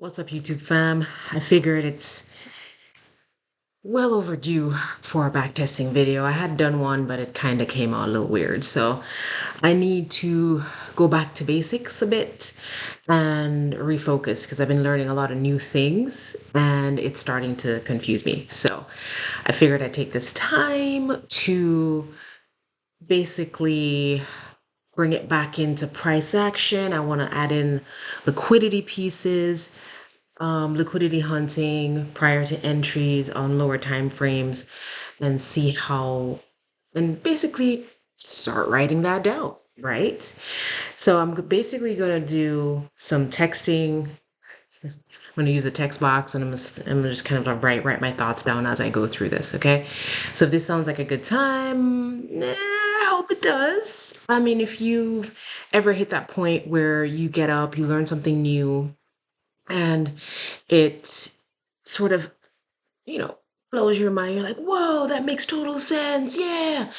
What's up, YouTube fam? I figured it's well overdue for a backtesting video. I had done one, but it kind of came out a little weird. So I need to go back to basics a bit and refocus because I've been learning a lot of new things and it's starting to confuse me. So I figured I'd take this time to basically bring it back into price action. I want to add in liquidity pieces, liquidity hunting prior to entries on lower time frames and see how, and basically start writing that down, right? So I'm basically going to do some texting. I'm going to use a text box and I'm just kind of write my thoughts down as I go through this, okay? So if this sounds like a good time, I hope it does. I mean, if you've ever hit that point where you get up, you learn something new, and it sort of, you know, blows your mind. You're like, whoa, that makes total sense. Yeah.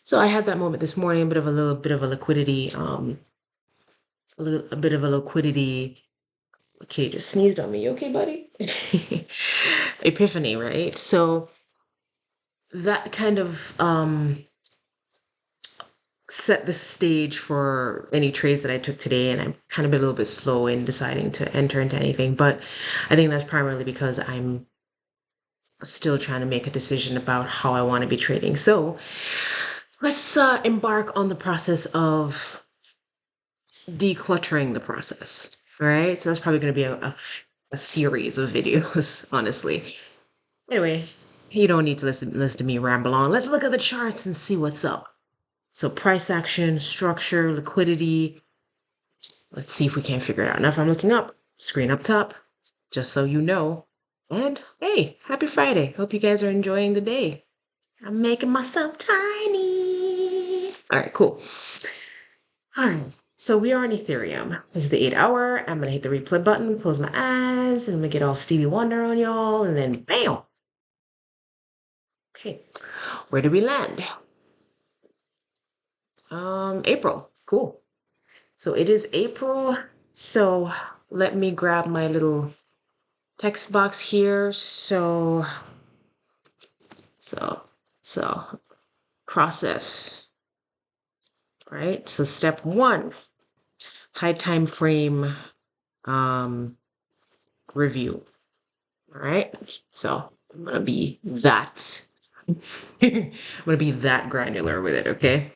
So I had that moment this morning, a little bit of a liquidity, a bit of a liquidity. Okay, just sneezed on me. You okay, buddy? Epiphany, right? So that kind of set the stage for any trades that I took today, and I'm kind of been a little bit slow in deciding to enter into anything, but I think that's primarily because I'm still trying to make a decision about how I want to be trading. So let's embark on the process of decluttering the process. All right. So that's probably going to be a series of videos, honestly. Anyway, you don't need to listen to me ramble on. Let's look at the charts and see what's up. So price action, structure, liquidity. Let's see if we can figure it out. Now, if I'm looking up, screen up top, just so you know. And hey, happy Friday. Hope you guys are enjoying the day. I'm making myself tiny. All right, cool. All right, so we are on Ethereum. This is the 8 hour. I'm gonna hit the replay button, close my eyes, and I'm gonna get all Stevie Wonder on y'all, and then bam. Okay, where do we land? April. Cool. So it is April. So let me grab my little text box here. So process, right? So step one, high time frame review. All right. So I'm gonna be that I'm gonna be that granular with it, okay?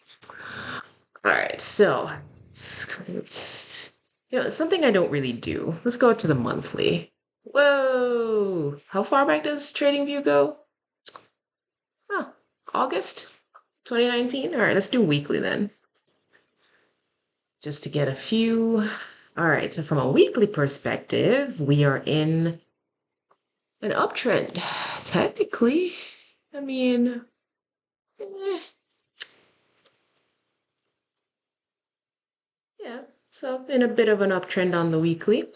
All right, so it's something I don't really do. Let's go to the monthly. Whoa! How far back does TradingView go? Oh, August 2019. All right, let's do weekly then. Just to get a few. All right, so from a weekly perspective, we are in an uptrend. Technically, I mean, eh, yeah. So in a bit of an uptrend on the weekly.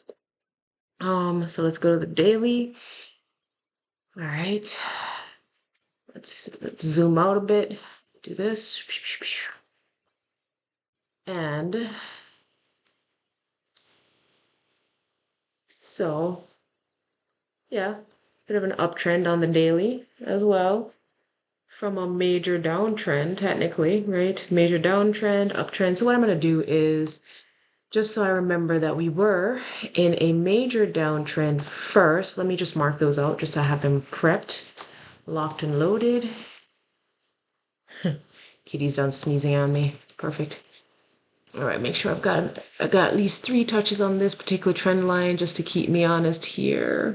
So let's go to the daily. All right. Let's zoom out a bit. Do this. And so, yeah, bit of an uptrend on the daily as well. From a major downtrend, technically, right? Major downtrend, uptrend. So what I'm going to do is, just so I remember that we were in a major downtrend first, let me just mark those out just so I have them prepped, locked and loaded. Kitty's done sneezing on me. Perfect. All right, make sure I've got at least 3 touches on this particular trend line just to keep me honest here.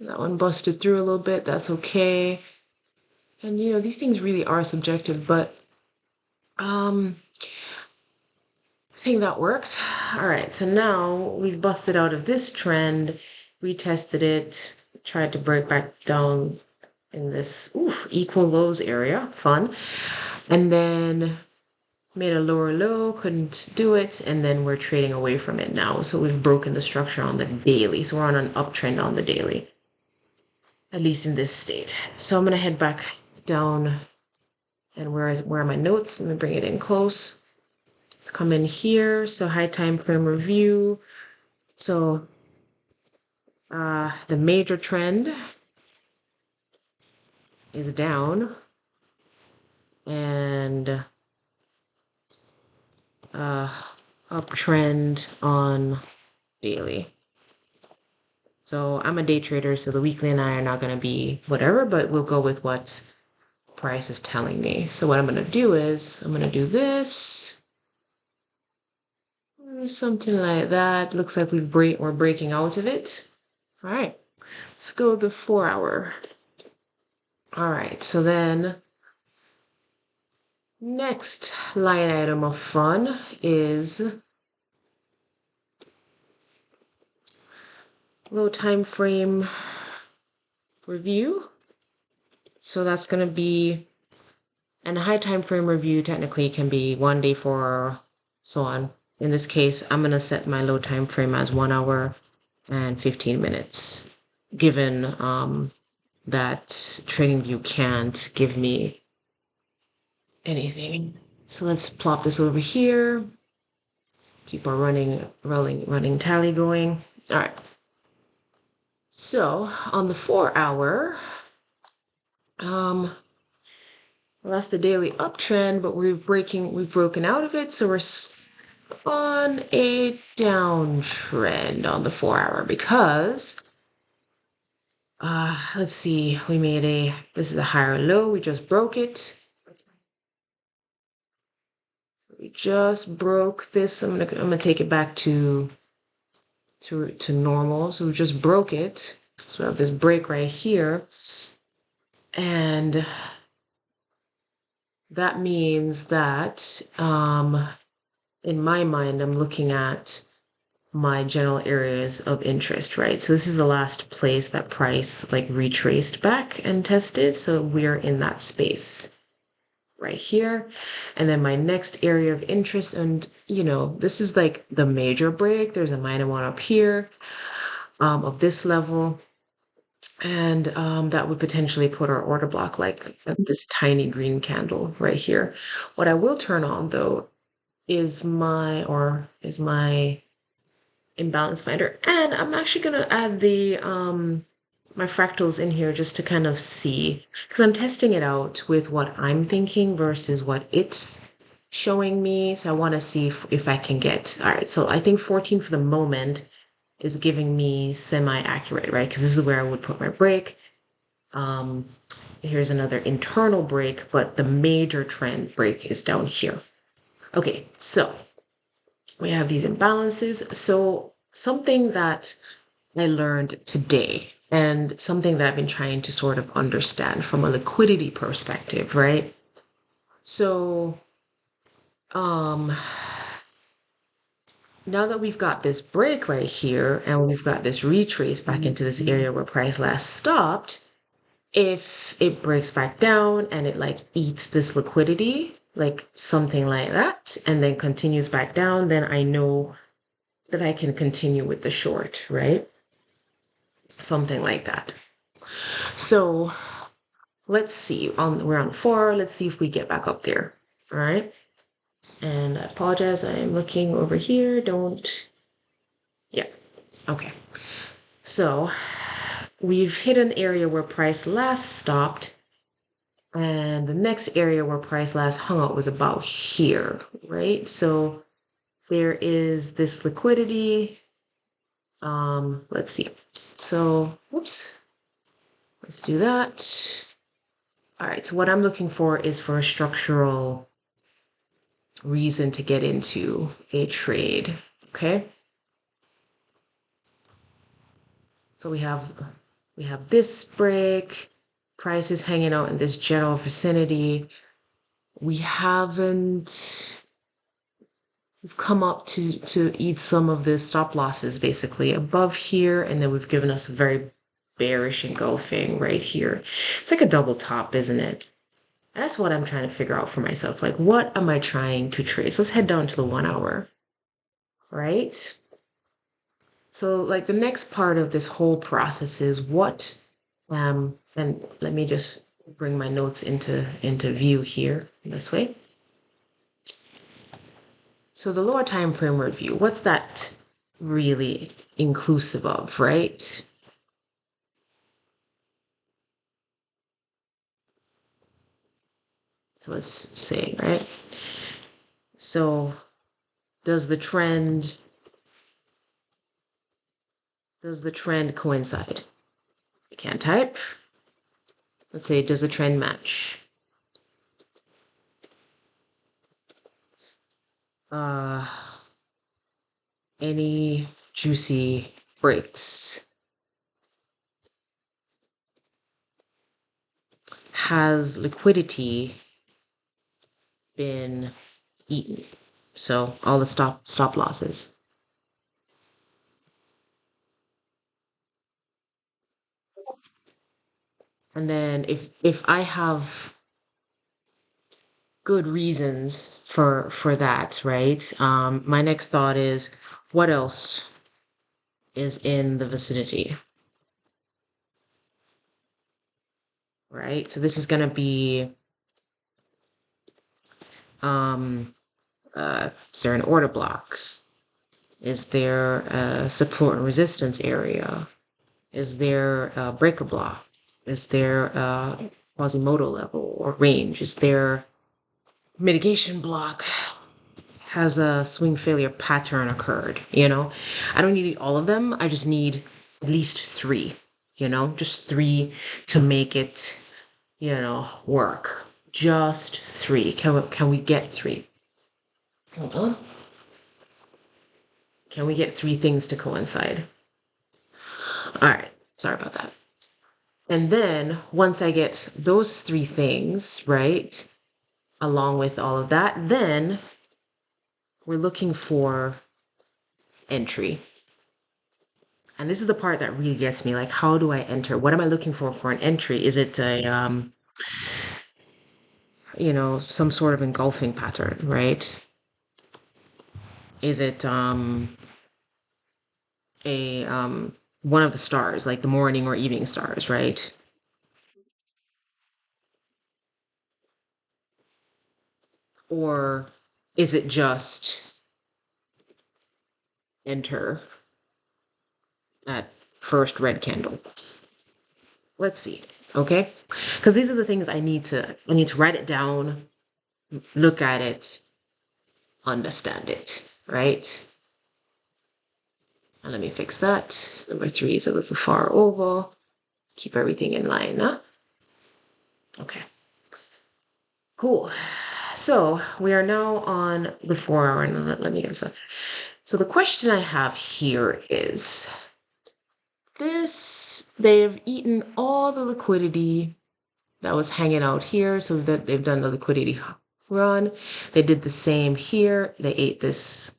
That one busted through a little bit. That's okay. And these things really are subjective, but I think that works. All right, so now we've busted out of this trend, retested it, tried to break back down in this equal lows area. Fun. And then made a lower low, couldn't do it, and then we're trading away from it now. So we've broken the structure on the daily. So we're on an uptrend on the daily, at least in this state. So I'm gonna head back down, and where are my notes? Let me bring it in close. Let's come in here. So high time frame review. So The major trend is down, and uptrend on daily. So I'm a day trader, so the weekly and I are not going to be whatever, but we'll go with what price is telling me. So what I'm going to do is I'm going to do this. Something like that. Looks like we're breaking out of it. All right, let's go the 4 hour. All right, so then next line item of fun is low time frame review. So that's going to be, and a high time frame review technically can be 1 day, 4, so on. In this case, I'm going to set my low time frame as 1 hour and 15 minutes, given that TradingView can't give me anything. So let's plop this over here. Keep our running tally going. All right. So on the 4 hour, well, that's the daily uptrend, but we've broken out of it, so we're on a downtrend on the 4 hour because let's see, this is a higher low, we just broke it. So we just broke this. I'm gonna take it back to normal. So we just broke it. So we have this break right here. And that means that in my mind, I'm looking at my general areas of interest, right? So this is the last place that price like retraced back and tested. So we're in that space right here. And then my next area of interest, and this is like the major break. There's a minor one up here of this level. And that would potentially put our order block like at this tiny green candle right here. What I will turn on though is my imbalance finder, and I'm actually gonna add the my fractals in here just to kind of see, because I'm testing it out with what I'm thinking versus what it's showing me. So I want to see if I can get, all right, so I think 14 for the moment is giving me semi-accurate, right? Because this is where I would put my break. Here's another internal break, but the major trend break is down here. Okay, so we have these imbalances. So something that I learned today, and something that I've been trying to sort of understand from a liquidity perspective, right? So now that we've got this break right here and we've got this retrace back into this area where price last stopped, if it breaks back down and it like eats this liquidity, like something like that, and then continues back down, then I know that I can continue with the short, right? Something like that. So let's see, we're on 4, let's see if we get back up there, all right? And I apologize, I am looking over here, yeah, okay. So we've hit an area where price last stopped, and the next area where price last hung out was about here, right? So there is this liquidity. Let's see. So, whoops. Let's do that. All right, so what I'm looking for is for a structural reason to get into a trade, okay? So we have this break, price is hanging out in this general vicinity. We've come up to eat some of the stop losses basically above here, and then we've given us a very bearish engulfing right here. It's like a double top, isn't it? And that's what I'm trying to figure out for myself. Like, what am I trying to trace? Let's head down to the 1 hour, right? So like the next part of this whole process is what, and let me just bring my notes into view here this way. So the lower time frame review, what's that really inclusive of, right? So let's say, right? So does the trend coincide? I can't type. Let's say, does the trend match? Any juicy breaks? Has liquidity been eaten? So all the stop losses. And then if I have good reasons for that, right? My next thought is, what else is in the vicinity, right? So this is going to be, is there an order block? Is there a support and resistance area? Is there a breaker block? Is there a Quasimodo level or range? Is there mitigation block? Has a swing failure pattern occurred? I don't need all of them. I just need at least three, just three to make it, work. Just three. Can we get three? Hold on. Can we get three things to coincide? All right. Sorry about that. And then once I get those three things, right, along with all of that, then we're looking for entry. And this is the part that really gets me. Like, how do I enter? What am I looking for an entry? Is it a, some sort of engulfing pattern, right? Is it a one of the stars, like the morning or evening stars, right? Or is it just enter at first red candle? Let's see. Okay? Because these are the things I need to write it down, look at it, understand it, right? And let me fix that. Number 3 is a little far over. Keep everything in line, huh? Okay. Cool. So we are now on the 4 hour, and let me get this up. So the question I have here is this: they've eaten all the liquidity that was hanging out here, so that they've done the liquidity run. They did the same here. They ate this,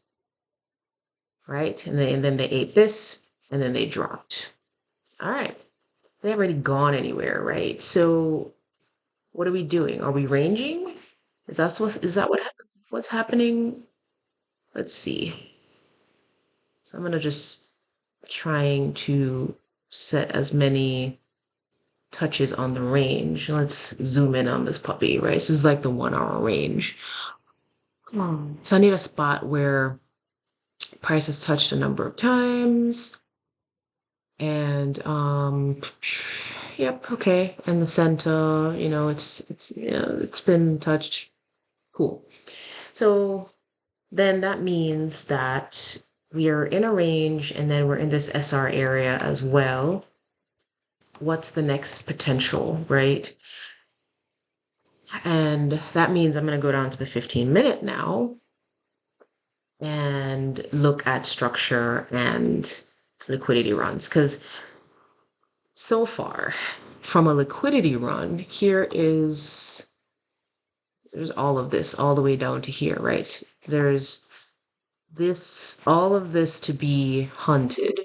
right? And then they ate this, and then they dropped. All right. They haven't really gone anywhere, right? So what are we doing? Are we ranging? Is that what's happening? Let's see. So I'm gonna just trying to set as many touches on the range. Let's zoom in on this puppy, right? This is like the 1 hour range. So I need a spot where price has touched a number of times. And yep, okay. And the center, it's been touched. Cool. So then that means that we are in a range, and then we're in this SR area as well. What's the next potential, right? And that means I'm going to go down to the 15-minute now and look at structure and liquidity runs. Because so far from a liquidity run, there's all of this all the way down to here, right? There's all of this to be hunted,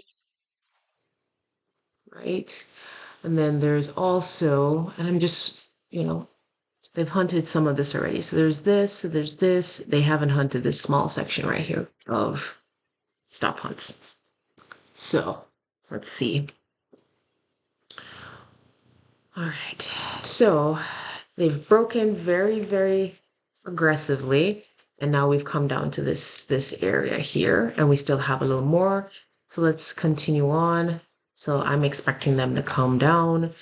right? And then there's also, and I'm just, they've hunted some of this already. So there's this, so there's this. They haven't hunted this small section right here of stop hunts. So let's see. All right. So they've broken very, very aggressively. And now we've come down to this area here, and we still have a little more. So let's continue on. So I'm expecting them to come down.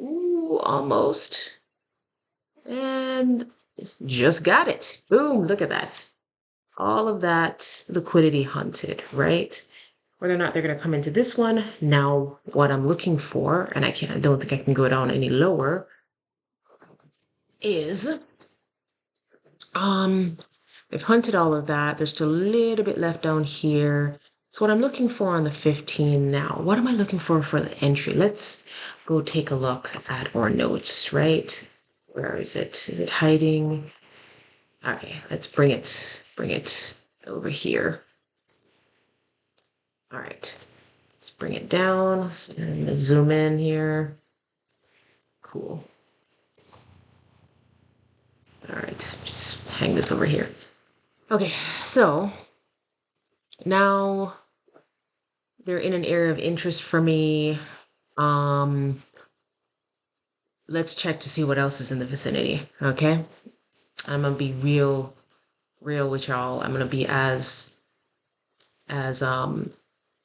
Ooh, almost. And just got it. Boom, look at that. All of that liquidity hunted, right? Whether or not they're going to come into this one, now what I'm looking for, and I don't think I can go down any lower, is they've hunted all of that. There's still a little bit left down here. So what I'm looking for on the 15 now, what am I looking for the entry? Let's go take a look at our notes, right? Where is it? Is it hiding? Okay, let's bring it over here. All right, let's bring it down and zoom in here. Cool. All right, just hang this over here. Okay, so now they're in an area of interest for me. Let's check to see what else is in the vicinity, okay? I'm gonna be real with y'all. I'm gonna be as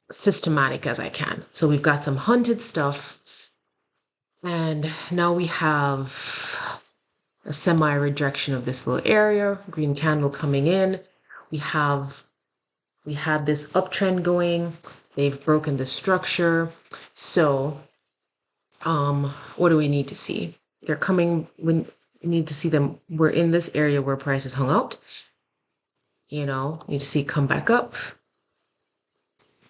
systematic as I can. So we've got some hunted stuff, and now we have a semi-rejection of this little area, green candle coming in. We had this uptrend going. They've broken the structure. So what do we need to see? They're coming. We need to see them. We're in this area where prices hung out. You know, need to see come back up,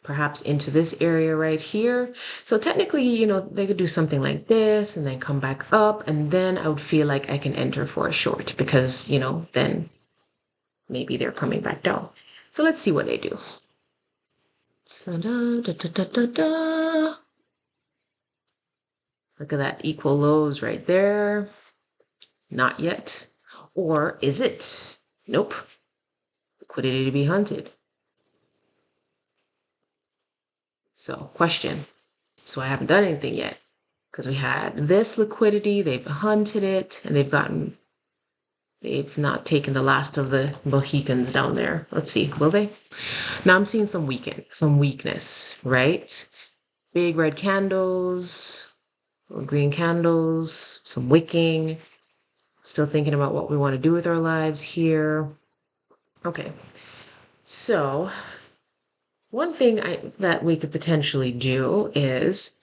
perhaps into this area right here. So technically, you know, they could do something like this and then come back up, and then I would feel like I can enter for a short because, you know, then maybe they're coming back down. So let's see what they do. So look at that, equal lows right there. Not yet. Or is it? Nope. Liquidity to be hunted. So question. So I haven't done anything yet because we had this liquidity, they've hunted it, and they've not taken the last of the Mohicans down there. Let's see, will they? Now I'm seeing some weakness, right? Big red candles, green candles, some wicking. Still thinking about what we want to do with our lives here. Okay, so one thing that we could potentially do is,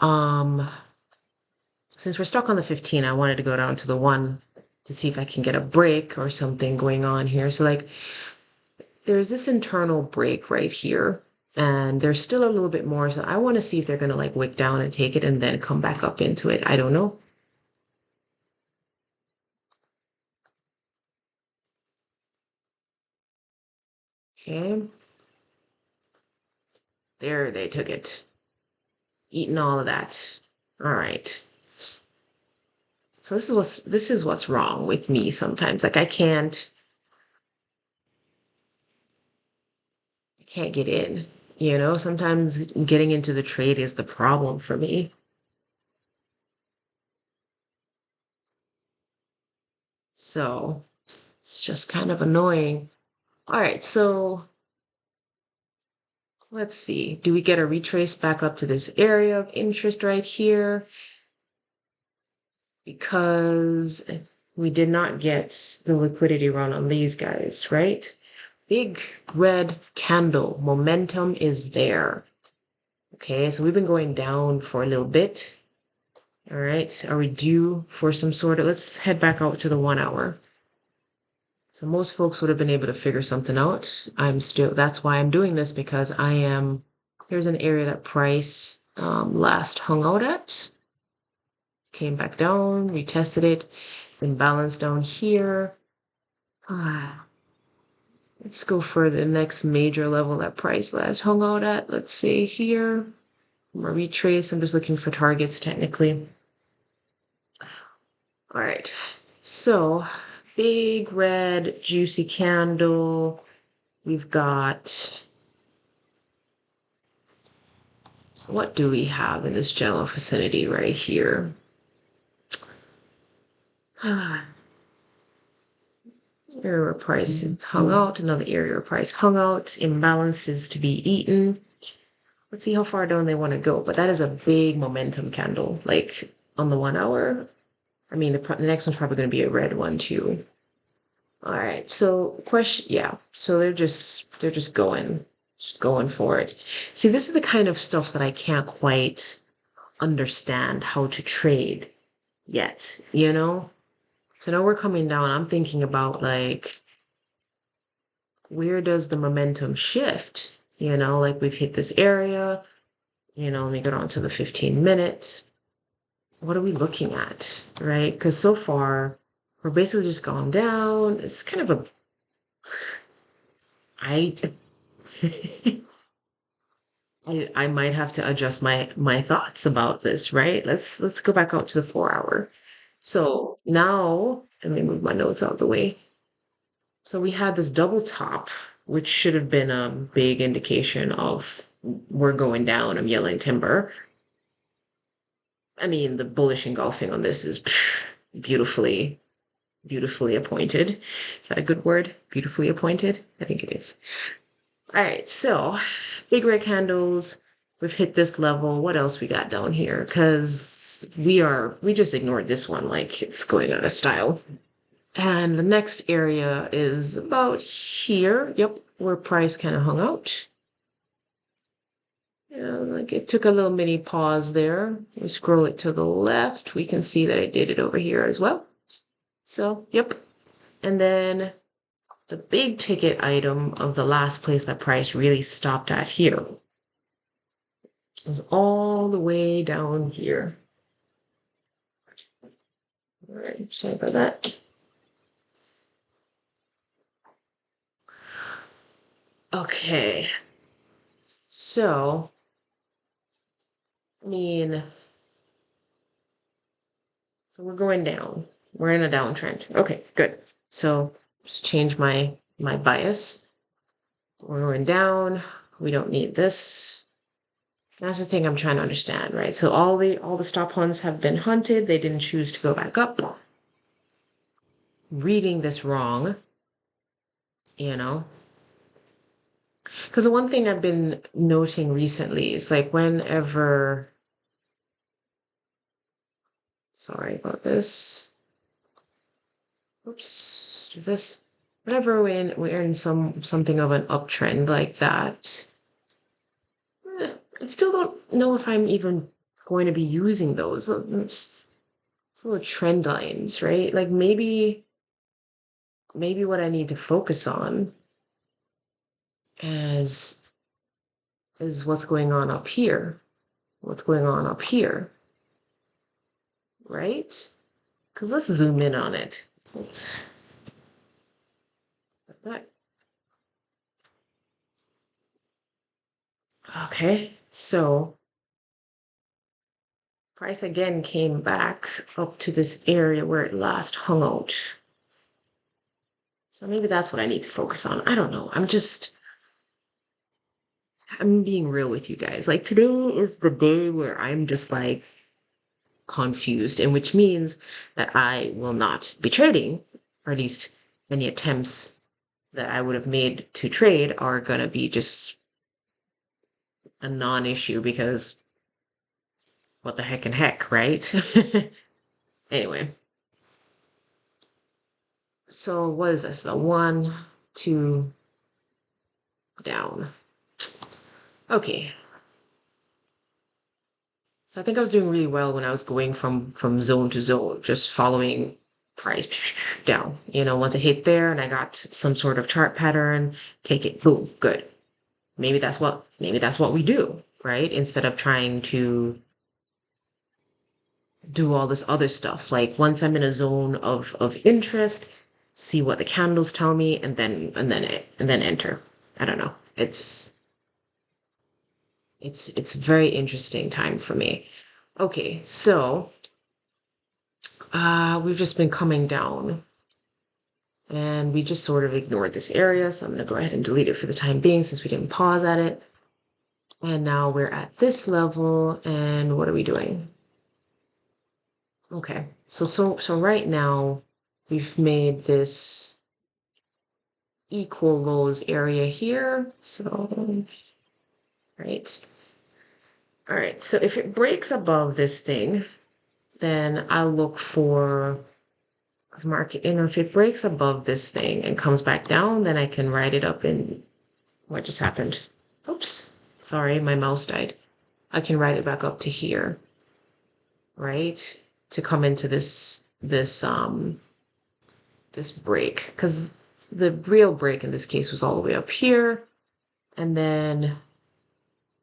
since we're stuck on the 15, I wanted to go down to the 1 to see if I can get a break or something going on here. So like, there's this internal break right here, and there's still a little bit more. So I want to see if they're going to like wick down and take it and then come back up into it. I don't know. Okay. There, they took it. Eating all of that. All right. So this is what's wrong with me sometimes. Like I can't get in. You know, sometimes getting into the trade is the problem for me. So it's just kind of annoying. All right, so let's see. Do we get a retrace back up to this area of interest right here? Because we did not get the liquidity run on these guys, right? Big red candle. Momentum is there. Okay, so we've been going down for a little bit. All right, are we due for some sort of, let's head back out to the 1 hour. So most folks would have been able to figure something out. That's why I'm doing this, because here's an area that price last hung out at. Came back down, retested it, then balanced down here. Let's go for the next major level that price last hung out at. Let's say here. I'm gonna retrace. I'm just looking for targets technically. All right. So big red juicy candle. We've got, what do we have in this general vicinity right here? Area where price hung out, another area where price hung out, imbalances to be eaten. Let's see how far down they want to go. But that is a big momentum candle, like on the 1 hour. I mean, the next one's probably going to be a red one too. All right. So question, yeah. So they're just going for it. See, this is the kind of stuff that I can't quite understand how to trade yet, you know? So now we're coming down. I'm thinking about like, where does the momentum shift? You know, like we've hit this area, let me go down to the 15 minutes. What are we looking at, right? Because so far, we're basically just gone down. It's kind of I, I might have to adjust my thoughts about this, right? Let's go back out to the 4 hour. So now, let me move my notes out of the way. So we had this double top, which should have been a big indication of we're going down. I'm yelling timber. I mean, the bullish engulfing on this is beautifully, beautifully appointed. Is that a good word? Beautifully appointed? I think it is. All right, so big red candles. We've hit this level. What else we got down here? Because we just ignored this one like it's going out of style. And the next area is about here. Yep, where price kind of hung out. Yeah, like it took a little mini pause there. We scroll it to the left. We can see that I did it over here as well. So, yep. And then the big ticket item of the last place that price really stopped at here was all the way down here. All right, sorry about that. Okay. So, I mean, so we're going down. We're in a downtrend. Okay, good. So just change my bias. We're going down. We don't need this. That's the thing I'm trying to understand, right? So all the stop hunts have been hunted. They didn't choose to go back up. Reading this wrong, you know? Because the one thing I've been noting recently is like whenever, sorry about this. Oops, do this. Whenever we're in something of an uptrend like that, I still don't know if I'm even going to be using those. It's little trend lines, right? Like maybe what I need to focus on is what's going on up here. What's going on up here, right? Because let's zoom in on it. Oops. Like that. Okay, so price again came back up to this area where it last hung out. So maybe that's what I need to focus on. I don't know. I'm being real with you guys. Like today is the day where I'm just like confused, and which means that I will not be trading, or at least any attempts that I would have made to trade are gonna be just a non-issue because what the heck and heck, right? Anyway, so what is this? A 1, 2 down. Okay. So I think I was doing really well when I was going from zone to zone, just following price down. Once I hit there and I got some sort of chart pattern, take it, boom, good. Maybe that's what we do, right? Instead of trying to do all this other stuff. Like once I'm in a zone of interest, see what the candles tell me, and then enter. I don't know. It's a very interesting time for me. Okay, so we've just been coming down and we just sort of ignored this area. So I'm going to go ahead and delete it for the time being since we didn't pause at it. And now we're at this level and what are we doing? Okay, so right now we've made this equal lows area here. So, right. All right, so if it breaks above this thing, then I'll look for, because market, if it breaks above this thing and comes back down, then I can write it up in, what just happened? Oops, sorry, my mouse died. I can write it back up to here, right? To come into this break, because the real break in this case was all the way up here. And then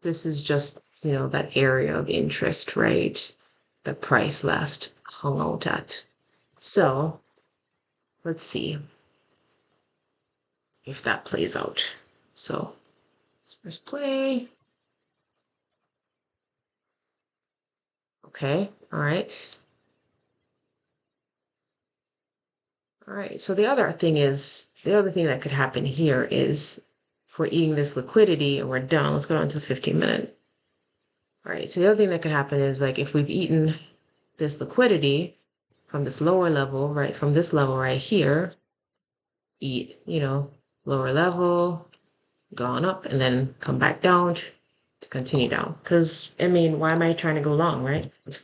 this is just, that area of interest, right? The price last hung out at. So let's see if that plays out. So let's press play. Okay, all right. All right, so the other thing that could happen here is if we're eating this liquidity and we're done, let's go down to the 15-minute. All right, so the other thing that could happen is like if we've eaten this liquidity from this lower level, right, from this level right here, eat, lower level, gone up, and then come back down to continue down. Because, why am I trying to go long, right? It's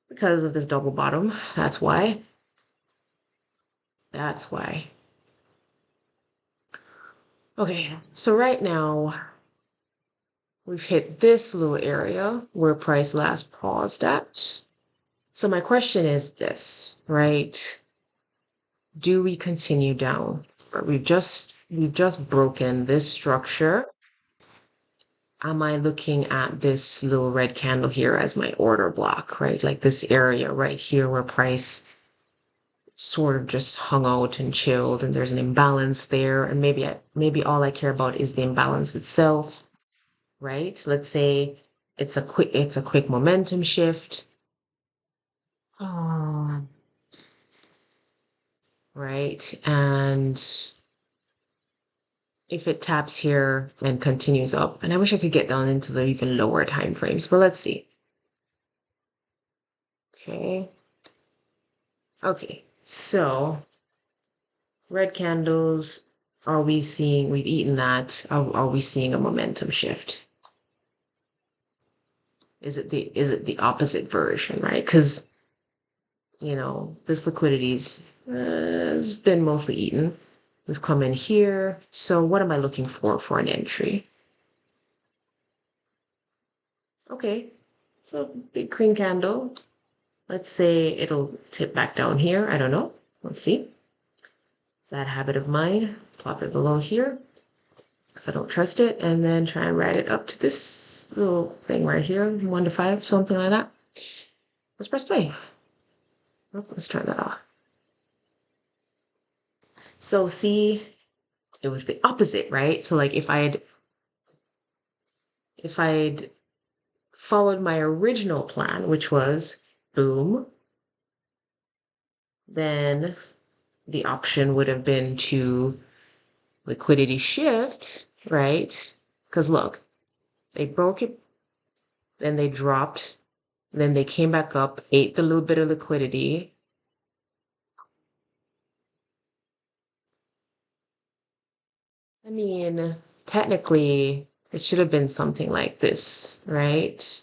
because of this double bottom. That's why. That's why. Okay, so right now, we've hit this little area where price last paused at. So my question is this, right? Do we continue down? We've just broken this structure. Am I looking at this little red candle here as my order block, right? Like this area right here where price sort of just hung out and chilled and there's an imbalance there. And maybe all I care about is the imbalance itself, right? Let's say it's a quick momentum shift. Right? And if it taps here and continues up, and I wish I could get down into the even lower time frames, but let's see. Okay. Okay, so red candles, are we seeing, we've eaten that, are we seeing a momentum shift? Is it the opposite version, right? Because, this liquidity's has been mostly eaten. We've come in here. So what am I looking for an entry? Okay, so big green candle. Let's say it'll tip back down here. I don't know. Let's see. That habit of mine, plop it below here because I don't trust it, and then try and ride it up to this little thing right here, 1 to 5, something like that. Let's press play. Oh, let's turn that off. So see, it was the opposite, right? So like if I'd followed my original plan, which was boom, then the option would have been to liquidity shift, right? Because look, they broke it, then they dropped, then they came back up, ate the little bit of liquidity. Technically, it should have been something like this, right?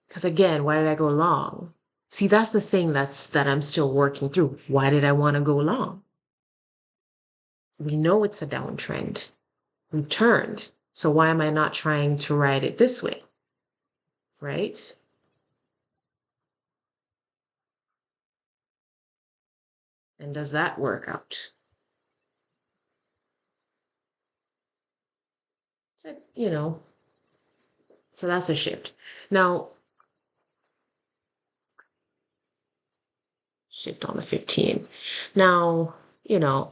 Because again, why did I go long? See, that's the thing that I'm still working through. Why did I want to go long? We know it's a downtrend. We turned. So why am I not trying to ride it this way? Right? And does that work out? So that's a shift. Now, shift on the 15. Now,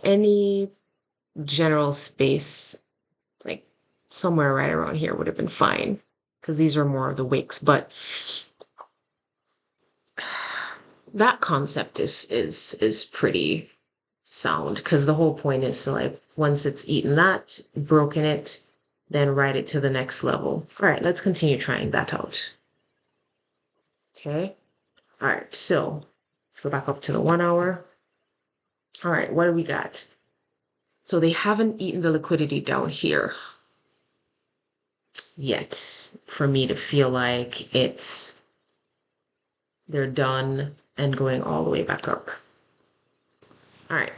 any general space, like somewhere right around here would have been fine because these are more of the wicks, but that concept is pretty sound because the whole point is to like once it's eaten that, broken it, then ride it to the next level. All right, let's continue trying that out. Okay. All right, so let's go back up to the 1 hour. All right, what do we got? So they haven't eaten the liquidity down here yet for me to feel like it's they're done and going all the way back up. All right.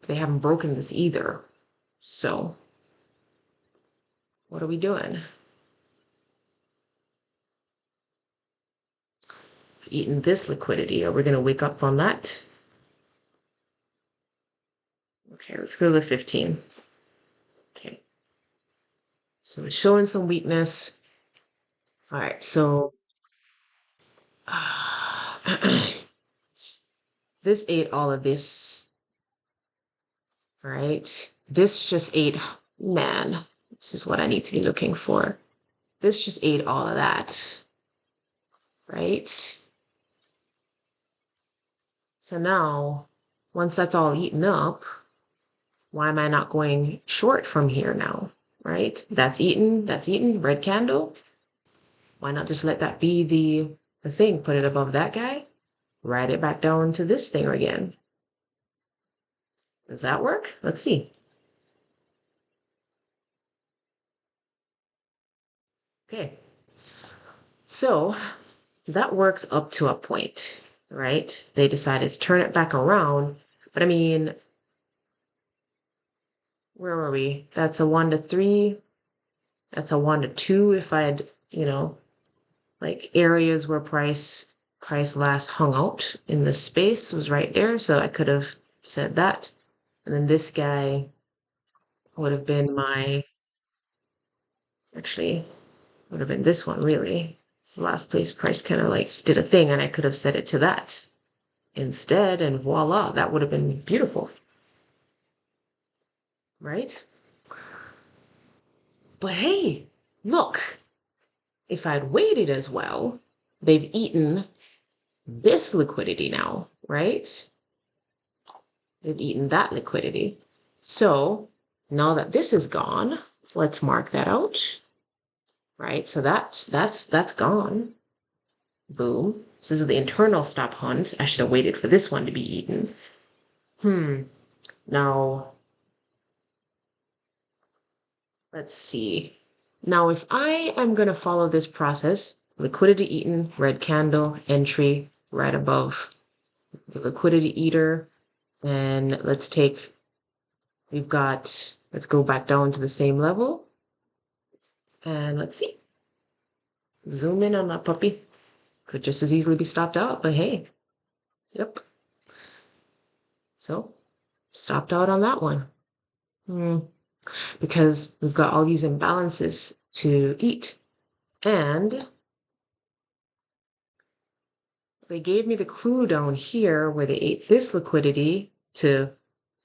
They haven't broken this either. So what are we doing? Eating this liquidity. Are we going to wake up on that? Okay, let's go to the 15. Okay. So it's showing some weakness. All right, so this ate all of this, right? This just ate, man, this is what I need to be looking for. This just ate all of that, right? So now, once that's all eaten up, why am I not going short from here now, right? That's eaten, red candle. Why not just let that be the thing, put it above that guy, ride it back down to this thing again. Does that work? Let's see. Okay. So that works up to a point, right? They decided to turn it back around. But I mean, where were we? That's a 1 to 3. That's a 1 to 2 if I'd, like areas where price last hung out in the space was right there. So I could have said that. And then this guy would have been actually, would have been this one really. It's the last place price kind of like did a thing and I could have set it to that instead and voila, that would have been beautiful. Right? But hey, look, if I'd waited as well, they've eaten this liquidity now, right? They've eaten that liquidity. So now that this is gone, let's mark that out, right? So that's gone. Boom. So this is the internal stop hunt. I should have waited for this one to be eaten. Now, let's see. Now, if I am going to follow this process, liquidity eaten, red candle, entry right above the liquidity eater. And let's go back down to the same level. And let's see. Zoom in on that puppy. Could just as easily be stopped out, but hey. Yep. So, stopped out on that one. Because we've got all these imbalances to eat. And they gave me the clue down here where they ate this liquidity to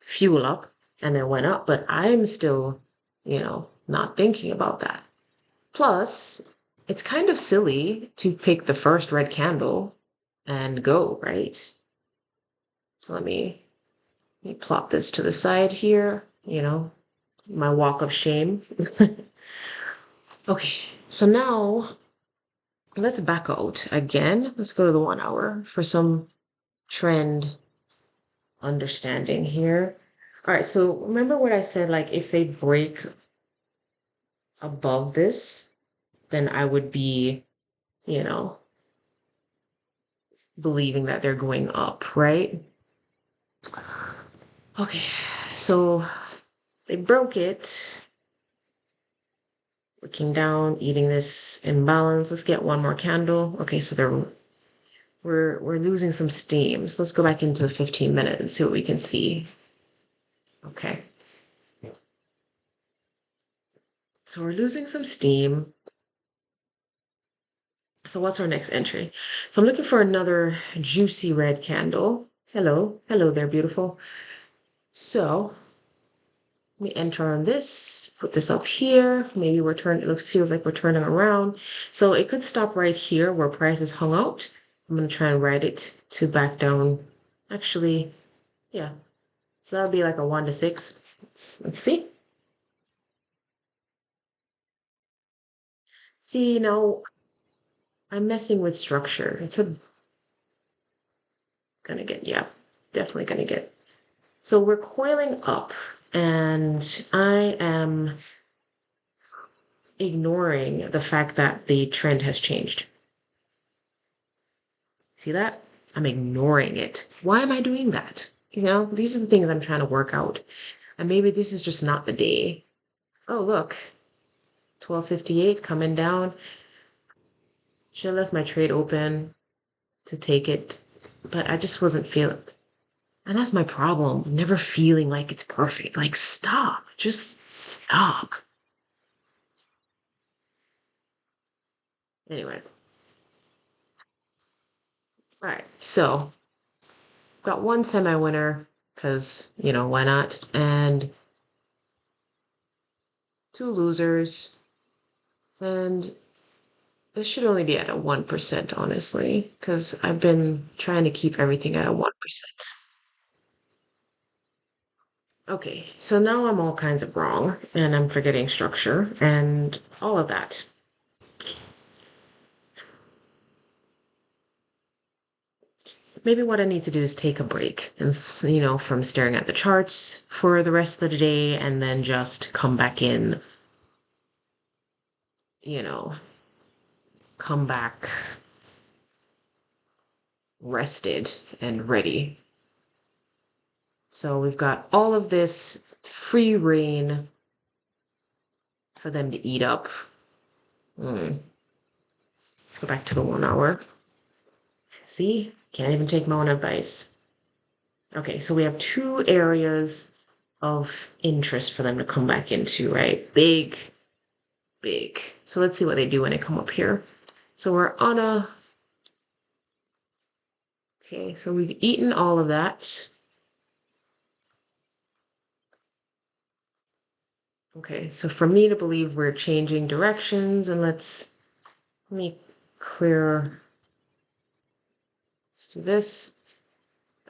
fuel up and then went up, but I'm still, not thinking about that. Plus, it's kind of silly to pick the first red candle and go, right? So let me plop this to the side here, my walk of shame. Okay, so now let's back out again. Let's go to the 1 hour for some trend understanding here. All right, so remember what I said, like if they break above this, then I would be, believing that they're going up, right? Okay, so they broke it. Looking down, eating this imbalance. Let's get one more candle. Okay, so we're losing some steam. So let's go back into the 15 minute and see what we can see. Okay. So we're losing some steam. So what's our next entry? So I'm looking for another juicy red candle. Hello. Hello there, beautiful. So let me enter on this, put this up here. Maybe it feels like we're turning around. So it could stop right here where price is hung out. I'm going to try and ride it to back down. Actually, yeah. So that would be like a 1 to 6. Let's see. See, now I'm messing with structure. Definitely gonna get. So we're coiling up and I am ignoring the fact that the trend has changed. See that? I'm ignoring it. Why am I doing that? You know, these are the things I'm trying to work out. And maybe this is just not the day. Oh, look, 12:58 coming down. Should have left my trade open to take it, but I just wasn't feeling. And that's my problem. Never feeling like it's perfect. Like, stop. Just stop. Anyway, all right. So, got one semi-winner because, you know, why not? And two losers. And this should only be at a 1%, honestly, because I've been trying to keep everything at a 1%. Okay, so now I'm all kinds of wrong, and I'm forgetting structure and all of that. Maybe what I need to do is take a break and, you know, from staring at the charts for the rest of the day and then just come back in, you know, come back rested and ready. So we've got all of this free reign for them to eat up. Let's go back to the 1 hour. See, can't even take my own advice. Okay, so we have two areas of interest for them to come back into, right? Big, big. So let's see what they do when they come up here. So we're on a, okay, so we've eaten all of that. Okay, so for me to believe we're changing directions, and let me clear, let's do this.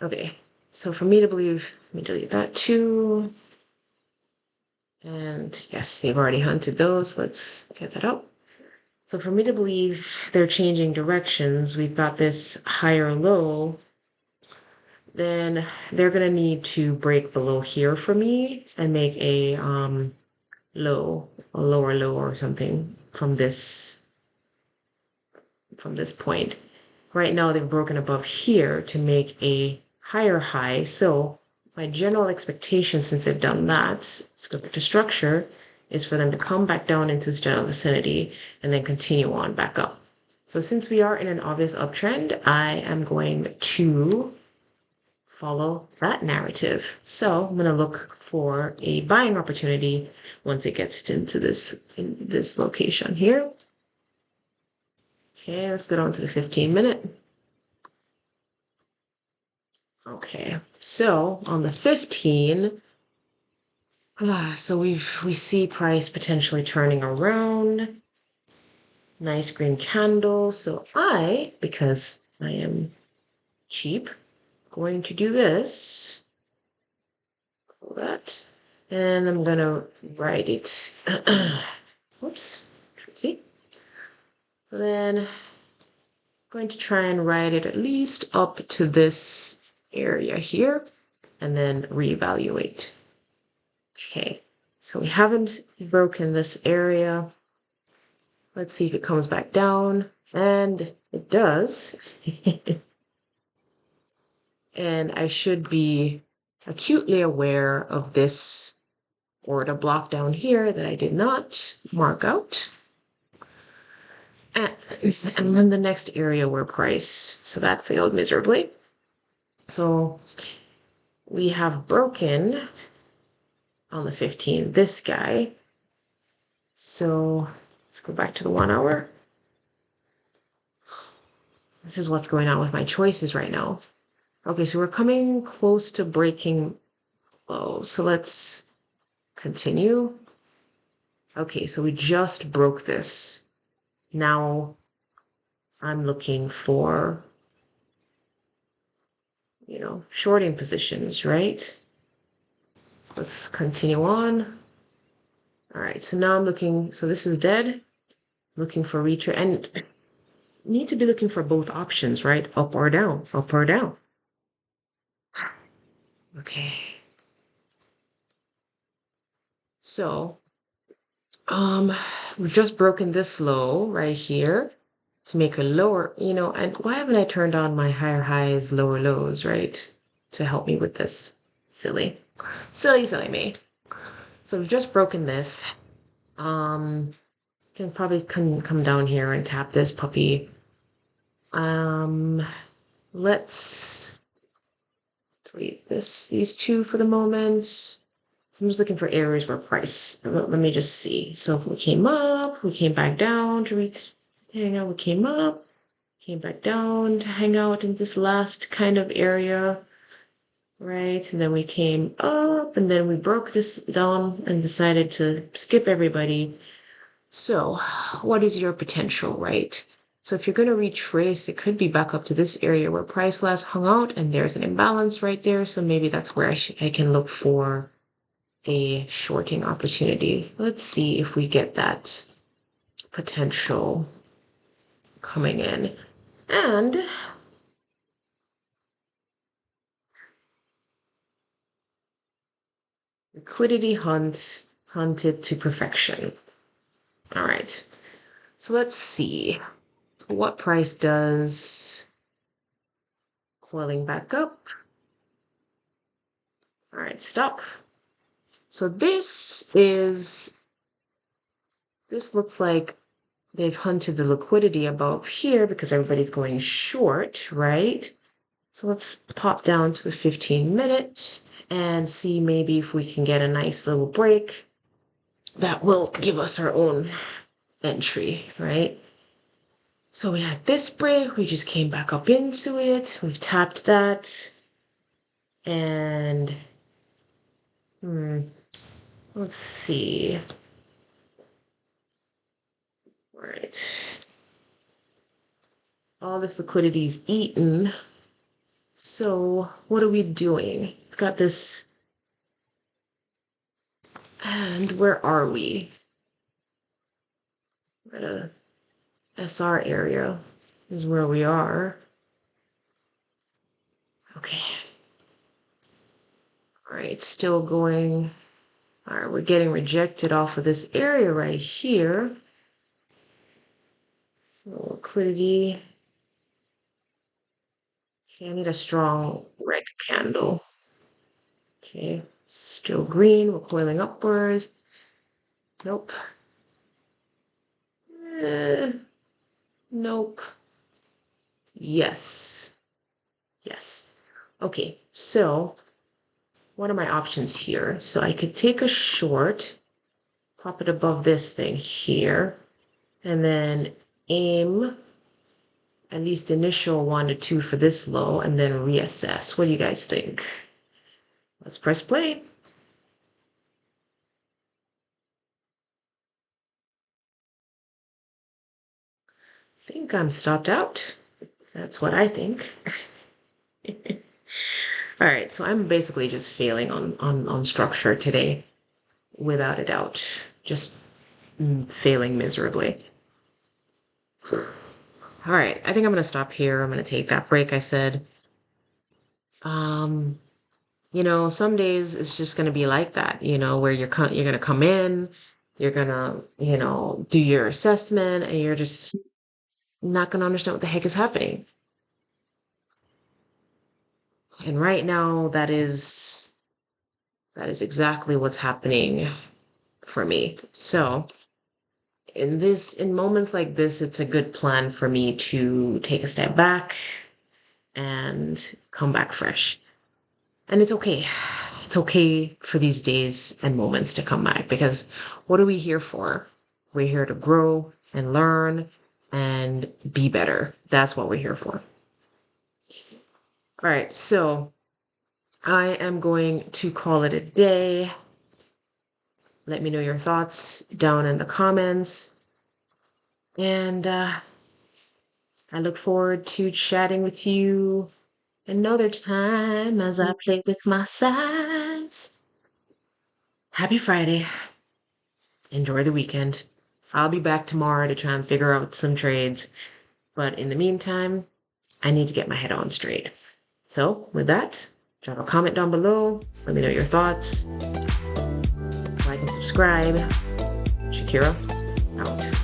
Okay, so for me to believe, let me delete that too. And yes, they've already hunted those. Let's get that up. So for me to believe they're changing directions, we've got this higher low, then they're going to need to break below here for me and make a low, a lower low or something from this point. Right now they've broken above here to make a higher high. So my general expectation, since they've done that, let's go back to structure, is for them to come back down into this general vicinity and then continue on back up. So since we are in an obvious uptrend, I am going to follow that narrative. So I'm going to look for a buying opportunity once it gets into this location here. Okay, let's go down to the 15-minute. Okay, so on the 15, so we see price potentially turning around. Nice green candle. So because I am cheap, going to do this. Pull that. And I'm gonna write it. Whoops. See? So then I'm going to try and write it at least up to this area here and then reevaluate. Okay, so we haven't broken this area. Let's see if it comes back down. And it does. And I should be acutely aware of this order block down here that I did not mark out. And then the next area where price, so that failed miserably. So we have broken on the 15 this guy. So let's go back to the 1 hour. This is what's going on with my choices right now. Okay, so we're coming close to breaking low. So let's continue. Okay, so we just broke this. Now I'm looking for, you know, shorting positions, right? So let's continue on. All right, so now I'm looking, so this is dead. Looking for retrace, and need to be looking for both options, right? Up or down, up or down. Okay. So, we've just broken this low right here. to make a lower, and why haven't I turned on my higher highs, lower lows, right? To help me with this. Silly. Silly me. So we've just broken this. Can probably come down here and tap this puppy. Let's delete these two for the moment. So I'm just looking for areas where price. Let me just see. So if we came up, we came back down to hang out. We came up, came back down to hang out in this last kind of area, right? And then we came up, and then we broke this down and decided to skip everybody. So what is your potential, right? So if you're going to retrace, it could be back up to this area where price last hung out, and there's an imbalance right there. So maybe that's where I can look for a shorting opportunity. Let's see if we get that potential coming in. And liquidity hunted to perfection. All right. So let's see what price does coiling back up. All right, stop. So this looks like they've hunted the liquidity above here because everybody's going short, right? So let's pop down to the 15-minute and see maybe if we can get a nice little break that will give us our own entry, right? So we had this break, we just came back up into it, we've tapped that, and let's see. All right. All this liquidity is eaten. So what are we doing? We've got this. And where are we? We're at a SR area is where we are. Okay. All right, still going. All right, we're getting rejected off of this area right here. So liquidity. Okay, I need a strong red candle. Okay, still green, we're coiling upwards. Nope. Nope. Yes. Yes. Okay, so what are my options here? So I could take a short, pop it above this thing here, and then aim at least initial 1 to 2 for this low, and then reassess. What do you guys think? Let's press play. I think I'm stopped out. That's what I think. All right, so I'm basically just failing on structure today, without a doubt. Just failing miserably. All right, I think I'm gonna stop here. I'm gonna take that break I said. Some days it's just gonna be like that, where you're gonna come in, you're gonna, do your assessment, and you're just not gonna understand what the heck is happening. And right now, that is exactly what's happening for me. So in moments like this, it's a good plan for me to take a step back and come back fresh. And it's okay. It's okay for these days and moments to come back, because what are we here for? We're here to grow and learn and be better. That's what we're here for. All right, so I am going to call it a day. Let me know your thoughts down in the comments. And I look forward to chatting with you another time as I play with my size. Happy Friday. Enjoy the weekend. I'll be back tomorrow to try and figure out some trades. But in the meantime, I need to get my head on straight. So with that, drop a comment down below. Let me know your thoughts. Like and subscribe. Shakira, out.